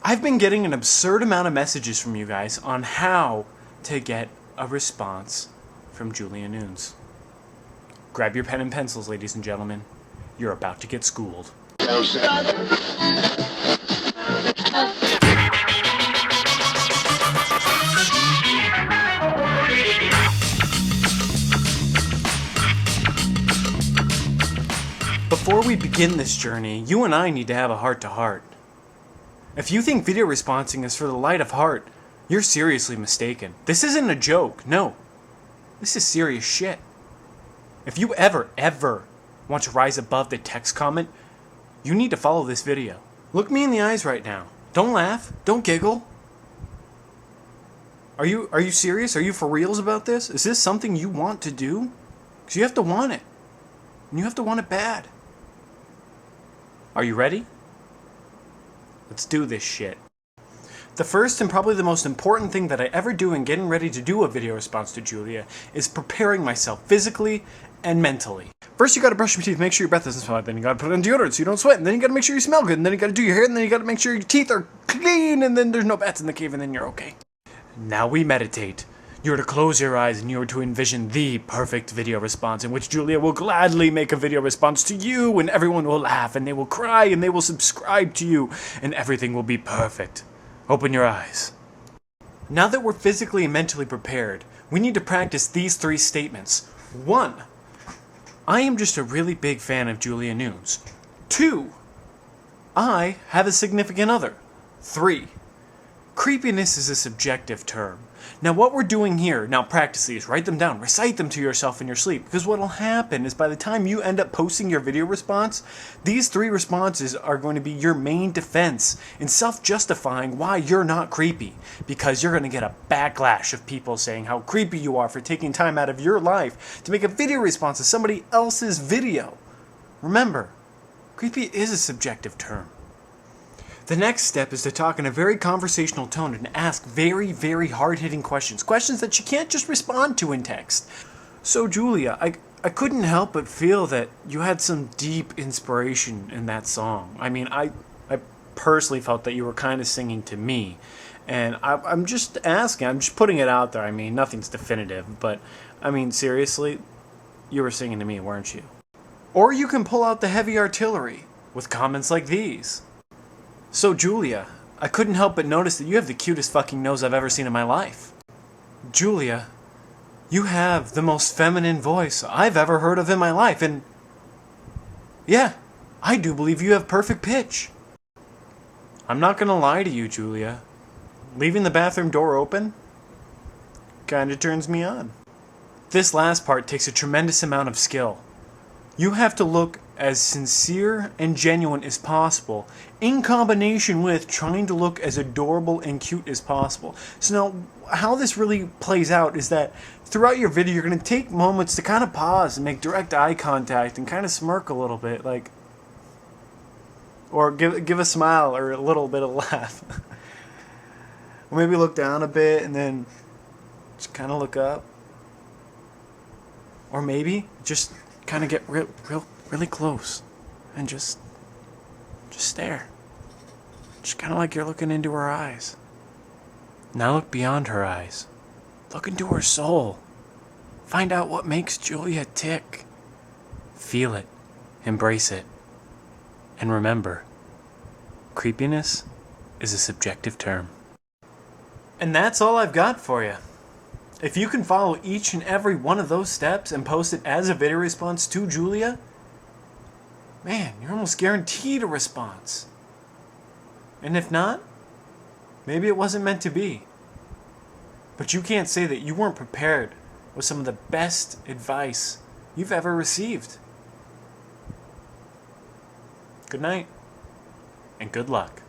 I've been getting an absurd amount of messages from you guys on how to get a response from Julia Nunes. Grab your pen and pencils, ladies and gentlemen. You're about to get schooled. Before we begin this journey, you and I need to have a heart-to-heart. If you think video responsing is for the light of heart, you're seriously mistaken. This isn't a joke, no. This is serious shit. If you ever want to rise above the text comment, you need to follow this video. Look me in the eyes right now. Don't laugh, don't giggle. Are you serious? Are you for reals about this? Is this something you want to do? Because you have to want it. And you have to want it bad. Are you ready? Let's do this shit. The first and probably the most important thing that I ever do in getting ready to do a video response to Julia is preparing myself physically and mentally. First you gotta brush your teeth, make sure your breath doesn't smell, then you gotta put on deodorant so you don't sweat, and then you gotta make sure you smell good, and then you gotta do your hair, and then you gotta make sure your teeth are clean, and then there's no bats in the cave, and then you're okay. Now we meditate. You're to close your eyes and you're to envision the perfect video response in which Julia will gladly make a video response to you, and everyone will laugh and they will cry and they will subscribe to you and everything will be perfect. Open your eyes. Now that we're physically and mentally prepared, we need to practice these 3 statements. 1. I am just a really big fan of Julia Nunes. 2. I have a significant other. 3. Creepiness is a subjective term. Now what we're doing here, now practice these, write them down, recite them to yourself in your sleep, because what will happen is by the time you end up posting your video response, these 3 responses are going to be your main defense in self-justifying why you're not creepy, because you're going to get a backlash of people saying how creepy you are for taking time out of your life to make a video response to somebody else's video. Remember, creepy is a subjective term. The next step is to talk in a very conversational tone and ask very, very hard-hitting questions. Questions that you can't just respond to in text. So Julia, I couldn't help but feel that you had some deep inspiration in that song. I mean, I personally felt that you were kind of singing to me. And I'm just asking, I'm just putting it out there. I mean, nothing's definitive, but I mean, seriously, you were singing to me, weren't you? Or you can pull out the heavy artillery with comments like these. So Julia, I couldn't help but notice that you have the cutest fucking nose I've ever seen in my life. Julia, you have the most feminine voice I've ever heard of in my life, and yeah, I do believe you have perfect pitch. I'm not gonna lie to you, Julia. Leaving the bathroom door open kinda turns me on. This last part takes a tremendous amount of skill. You have to look as sincere and genuine as possible, in combination with trying to look as adorable and cute as possible. So now, how this really plays out is that throughout your video, you're going to take moments to kind of pause and make direct eye contact and kind of smirk a little bit, like, or give a smile or a little bit of laugh. Or maybe look down a bit and then just kind of look up. Or maybe just kind of get really close and just stare. Just kind of like you're looking into her eyes. Now look beyond her eyes. Look into her soul. Find out what makes Julia tick. Feel it. Embrace it. And remember, creepiness is a subjective term. And that's all I've got for you. If you can follow each and every one of those steps and post it as a video response to Julia, man, you're almost guaranteed a response. And if not, maybe it wasn't meant to be. But you can't say that you weren't prepared with some of the best advice you've ever received. Good night, and good luck.